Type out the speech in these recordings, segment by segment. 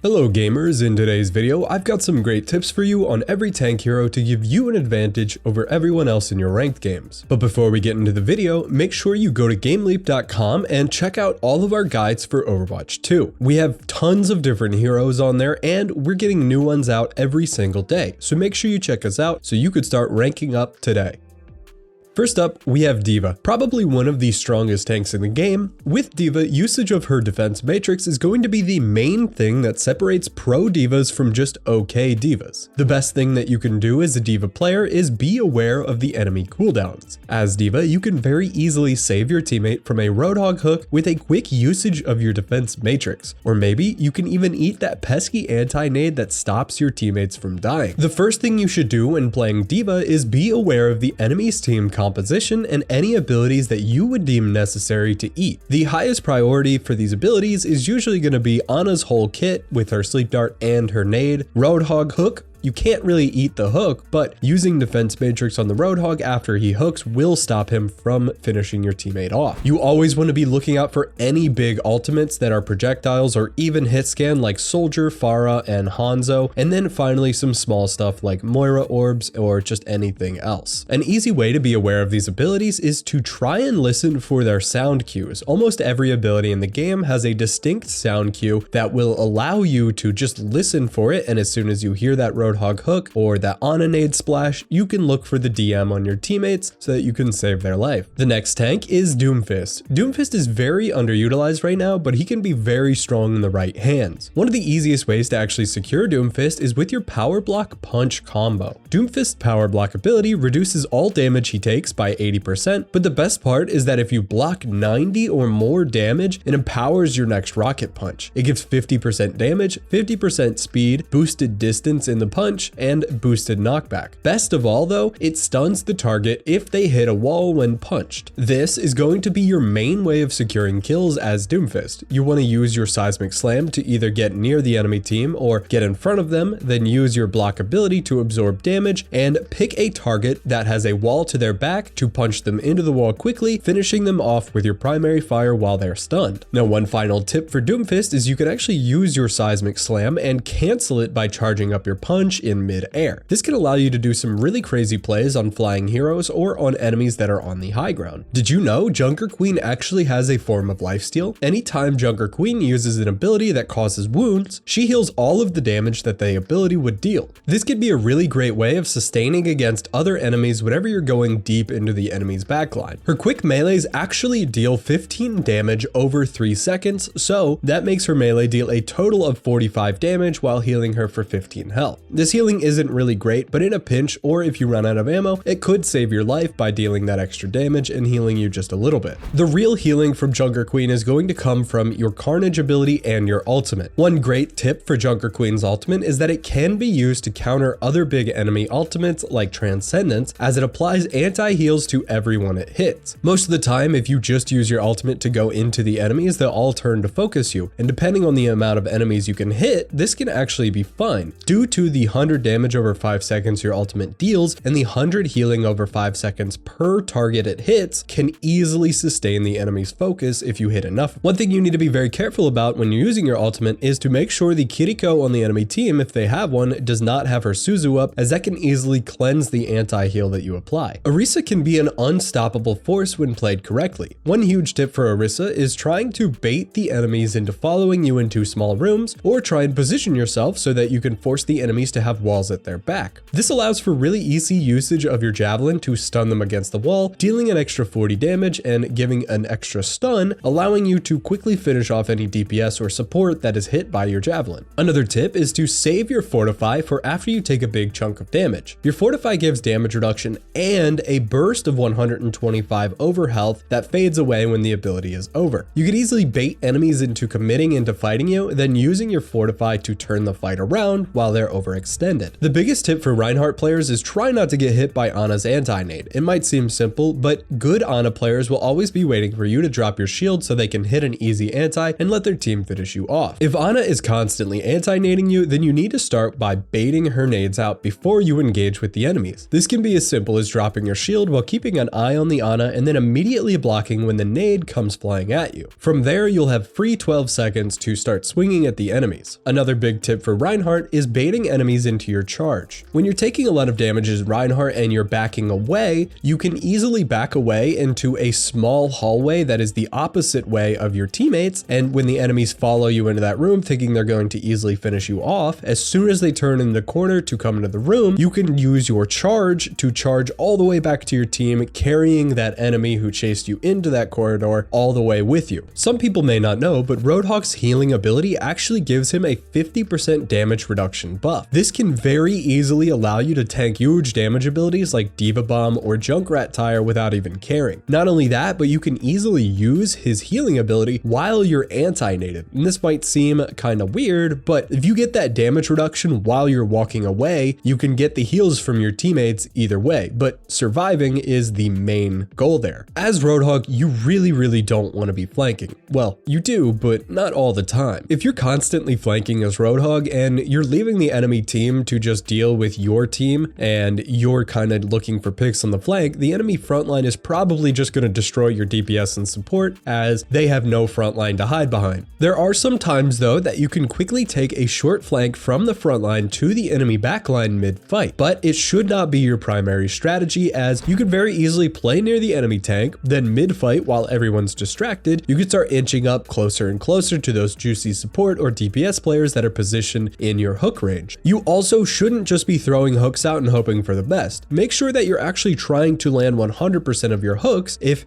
Hello gamers, in today's video I've got some great tips for you on every tank hero to give you an advantage over everyone else in your ranked games. But before we get into the video, make sure you go to GameLeap.com and check out all of our guides for Overwatch 2. We have tons of different heroes on there and we're getting new ones out every single day, so make sure you check us out so you could start ranking up today. First up, we have Diva, probably one of the strongest tanks in the game. With Diva, usage of her defense matrix is going to be the main thing that separates pro divas from just okay divas. The best thing that you can do as a Diva player is be aware of the enemy cooldowns. As Diva, you can very easily save your teammate from a Roadhog hook with a quick usage of your defense matrix, or maybe you can even eat that pesky anti-nade that stops your teammates from dying. The first thing you should do when playing Diva is be aware of the enemy's team composition and any abilities that you would deem necessary to eat. The highest priority for these abilities is usually going to be Ana's whole kit with her sleep dart and her nade, Roadhog hook. You can't really eat the hook, but using defense matrix on the Roadhog after he hooks will stop him from finishing your teammate off. You always want to be looking out for any big ultimates that are projectiles or even hit scan like Soldier, Pharah, and Hanzo, and then finally some small stuff like Moira orbs or just anything else. An easy way to be aware of these abilities is to try and listen for their sound cues. Almost every ability in the game has a distinct sound cue that will allow you to just listen for it, and as soon as you hear that Roadhog hook or that Ana nade splash, you can look for the DM on your teammates so that you can save their life. The next tank is Doomfist. Doomfist is very underutilized right now, but he can be very strong in the right hands. One of the easiest ways to actually secure Doomfist is with your power block punch combo. Doomfist's power block ability reduces all damage he takes by 80%, but the best part is that if you block 90 or more damage, it empowers your next rocket punch. It gives 50% damage, 50% speed, boosted distance in the punch, and boosted knockback. Best of all though, it stuns the target if they hit a wall when punched. This is going to be your main way of securing kills as Doomfist. You want to use your seismic slam to either get near the enemy team or get in front of them, then use your block ability to absorb damage and pick a target that has a wall to their back to punch them into the wall quickly, finishing them off with your primary fire while they're stunned. Now, one final tip for Doomfist is you can actually use your seismic slam and cancel it by charging up your punch in mid-air. This can allow you to do some really crazy plays on flying heroes or on enemies that are on the high ground. Did you know Junker Queen actually has a form of lifesteal? Anytime Junker Queen uses an ability that causes wounds, she heals all of the damage that the ability would deal. This could be a really great way of sustaining against other enemies whenever you're going deep into the enemy's backline. Her quick melees actually deal 15 damage over 3 seconds, so that makes her melee deal a total of 45 damage while healing her for 15 health. This healing isn't really great, but in a pinch or if you run out of ammo, it could save your life by dealing that extra damage and healing you just a little bit. The real healing from Junker Queen is going to come from your Carnage ability and your ultimate. One great tip for Junker Queen's ultimate is that it can be used to counter other big enemy ultimates like Transcendence, as it applies anti-heals to everyone it hits. Most of the time, if you just use your ultimate to go into the enemies, they'll all turn to focus you, and depending on the amount of enemies you can hit, this can actually be fine. Due to the 100 damage over 5 seconds your ultimate deals and the 100 healing over 5 seconds per target it hits can easily sustain the enemy's focus if you hit enough. One thing you need to be very careful about when you're using your ultimate is to make sure the Kiriko on the enemy team, if they have one, does not have her Suzu up, as that can easily cleanse the anti-heal that you apply. Orisa can be an unstoppable force when played correctly. One huge tip for Orisa is trying to bait the enemies into following you into small rooms, or try and position yourself so that you can force the enemies to have walls at their back. This allows for really easy usage of your javelin to stun them against the wall, dealing an extra 40 damage and giving an extra stun, allowing you to quickly finish off any DPS or support that is hit by your javelin. Another tip is to save your Fortify for after you take a big chunk of damage. Your Fortify gives damage reduction and a burst of 125 over health that fades away when the ability is over. You could easily bait enemies into committing into fighting you, then using your Fortify to turn the fight around while they're overextended. extended. The biggest tip for Reinhardt players is try not to get hit by Ana's anti-nade. It might seem simple, but good Ana players will always be waiting for you to drop your shield so they can hit an easy anti and let their team finish you off. If Ana is constantly anti-nading you, then you need to start by baiting her nades out before you engage with the enemies. This can be as simple as dropping your shield while keeping an eye on the Ana and then immediately blocking when the nade comes flying at you. From there, you'll have free 12 seconds to start swinging at the enemies. Another big tip for Reinhardt is baiting enemies into your charge. When you're taking a lot of damage as Reinhardt and you're backing away, you can easily back away into a small hallway that is the opposite way of your teammates, and when the enemies follow you into that room thinking they're going to easily finish you off, as soon as they turn in the corner to come into the room, you can use your charge to charge all the way back to your team, carrying that enemy who chased you into that corridor all the way with you. Some people may not know, but Roadhog's healing ability actually gives him a 50% damage reduction buff. This can very easily allow you to tank huge damage abilities like Diva Bomb or Junkrat Tire without even caring. Not only that, but you can easily use his healing ability while you're anti-nated. And this might seem kind of weird, but if you get that damage reduction while you're walking away, you can get the heals from your teammates either way, but surviving is the main goal there. As Roadhog, you really don't want to be flanking. Well, you do, but not all the time. If you're constantly flanking as Roadhog and you're leaving the enemy team to just deal with your team and you're kind of looking for picks on the flank, the enemy frontline is probably just going to destroy your DPS and support as they have no frontline to hide behind. There are some times though that you can quickly take a short flank from the frontline to the enemy backline mid-fight, but it should not be your primary strategy as you could very easily play near the enemy tank, then mid-fight while everyone's distracted, you could start inching up closer and closer to those juicy support or DPS players that are positioned in your hook range. You also shouldn't just be throwing hooks out and hoping for the best. Make sure that you're actually trying to land 100% of your hooks. If,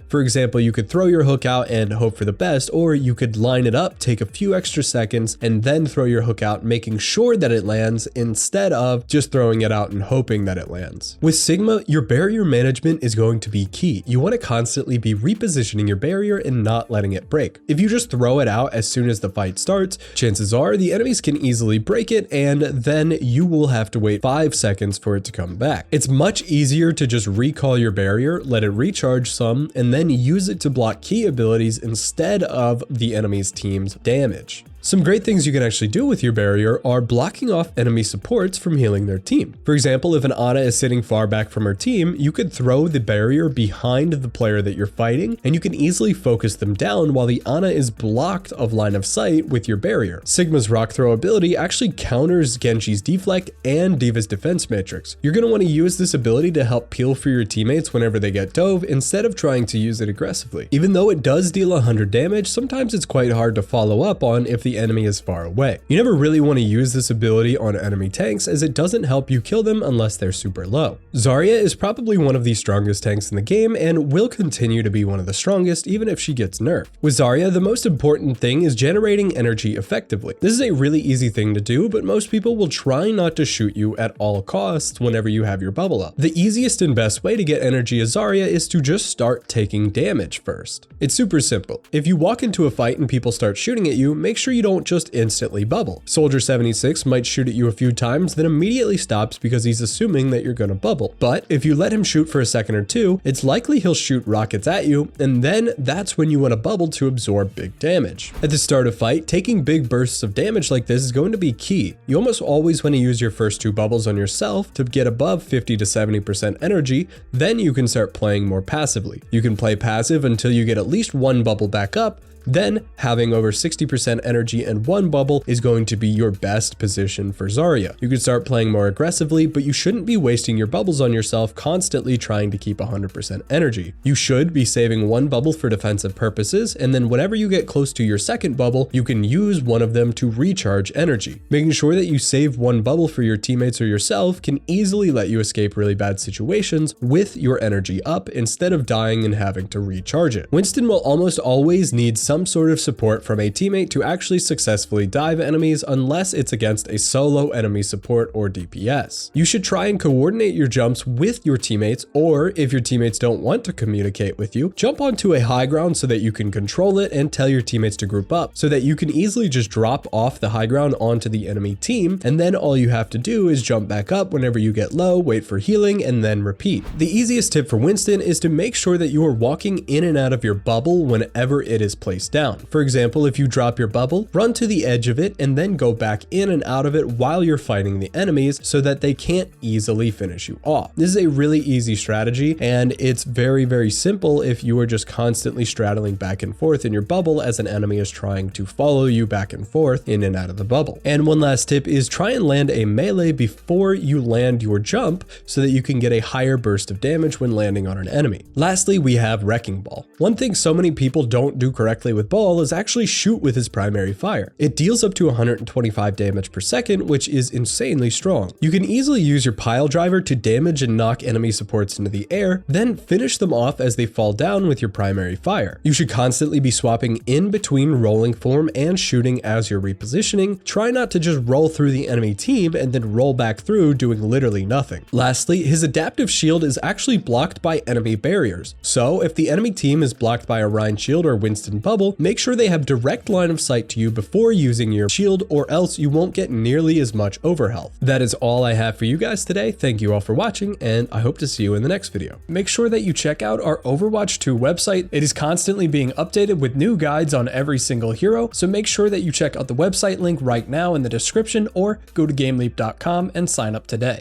for example, you could throw your hook out and hope for the best, or you could line it up, take a few extra seconds, and then throw your hook out, making sure that it lands instead of just throwing it out and hoping that it lands. With Sigma, your barrier management is going to be key. You want to constantly be repositioning your barrier and not letting it break. If you just throw it out as soon as the fight starts, chances are the enemies can easily break it and then you will have to wait 5 seconds for it to come back. It's much easier to just recall your barrier, let it recharge some, and then use it to block key abilities instead of the enemy's team's damage. Some great things you can actually do with your barrier are blocking off enemy supports from healing their team. For example, if an Ana is sitting far back from her team, you could throw the barrier behind the player that you're fighting, and you can easily focus them down while the Ana is blocked of line of sight with your barrier. Sigma's rock throw ability actually counters Genji's deflect and Diva's defense matrix. You're going to want to use this ability to help peel for your teammates whenever they get dove instead of trying to use it aggressively. Even though it does deal 100 damage, sometimes it's quite hard to follow up on if the enemy is far away. You never really want to use this ability on enemy tanks as it doesn't help you kill them unless they're super low. Zarya is probably one of the strongest tanks in the game and will continue to be one of the strongest even if she gets nerfed. With Zarya, the most important thing is generating energy effectively. This is a really easy thing to do, but most people will try not to shoot you at all costs whenever you have your bubble up. The easiest and best way to get energy as Zarya is to just start taking damage first. It's super simple. If you walk into a fight and people start shooting at you, make sure you don't just instantly bubble. Soldier 76 might shoot at you a few times, then immediately stops because he's assuming that you're gonna bubble. But if you let him shoot for a second or two, it's likely he'll shoot rockets at you, and then that's when you want to bubble to absorb big damage. At the start of fight, taking big bursts of damage like this is going to be key. You almost always want to use your first 2 bubbles on yourself to get above 50 to 70% energy, then you can start playing more passively. You can play passive until you get at least 1 bubble back up, then having over 60% energy and 1 bubble is going to be your best position for Zarya. You could start playing more aggressively, but you shouldn't be wasting your bubbles on yourself constantly trying to keep 100% energy. You should be saving 1 bubble for defensive purposes, and then whenever you get close to your second bubble, you can use one of them to recharge energy. Making sure that you save 1 bubble for your teammates or yourself can easily let you escape really bad situations with your energy up instead of dying and having to recharge it. Winston will almost always need some sort of support from a teammate to actually successfully dive enemies unless it's against a solo enemy support or DPS. You should try and coordinate your jumps with your teammates, or if your teammates don't want to communicate with you, jump onto a high ground so that you can control it and tell your teammates to group up so that you can easily just drop off the high ground onto the enemy team, and then all you have to do is jump back up whenever you get low, wait for healing, and then repeat. The easiest tip for Winston is to make sure that you are walking in and out of your bubble whenever it is placed down. For example, if you drop your bubble, run to the edge of it and then go back in and out of it while you're fighting the enemies so that they can't easily finish you off. This is a really easy strategy, and it's very simple if you are just constantly straddling back and forth in your bubble as an enemy is trying to follow you back and forth in and out of the bubble. And one last tip is try and land a melee before you land your jump so that you can get a higher burst of damage when landing on an enemy. Lastly, we have Wrecking Ball. One thing so many people don't do correctly with Ball is actually shoot with his primary fire. It deals up to 125 damage per second, which is insanely strong. You can easily use your pile driver to damage and knock enemy supports into the air, then finish them off as they fall down with your primary fire. You should constantly be swapping in between rolling form and shooting as you're repositioning. Try not to just roll through the enemy team and then roll back through doing literally nothing. Lastly, his adaptive shield is actually blocked by enemy barriers. So if the enemy team is blocked by a Reinhardt shield or Winston bubble, make sure they have direct line of sight to you before using your shield, or else you won't get nearly as much overhealth. That is all I have for you guys today. Thank you all for watching, and I hope to see you in the next video. Make sure that you check out our Overwatch 2 website. It is constantly being updated with new guides on every single hero, so make sure that you check out the website link right now in the description, or go to GameLeap.com and sign up today.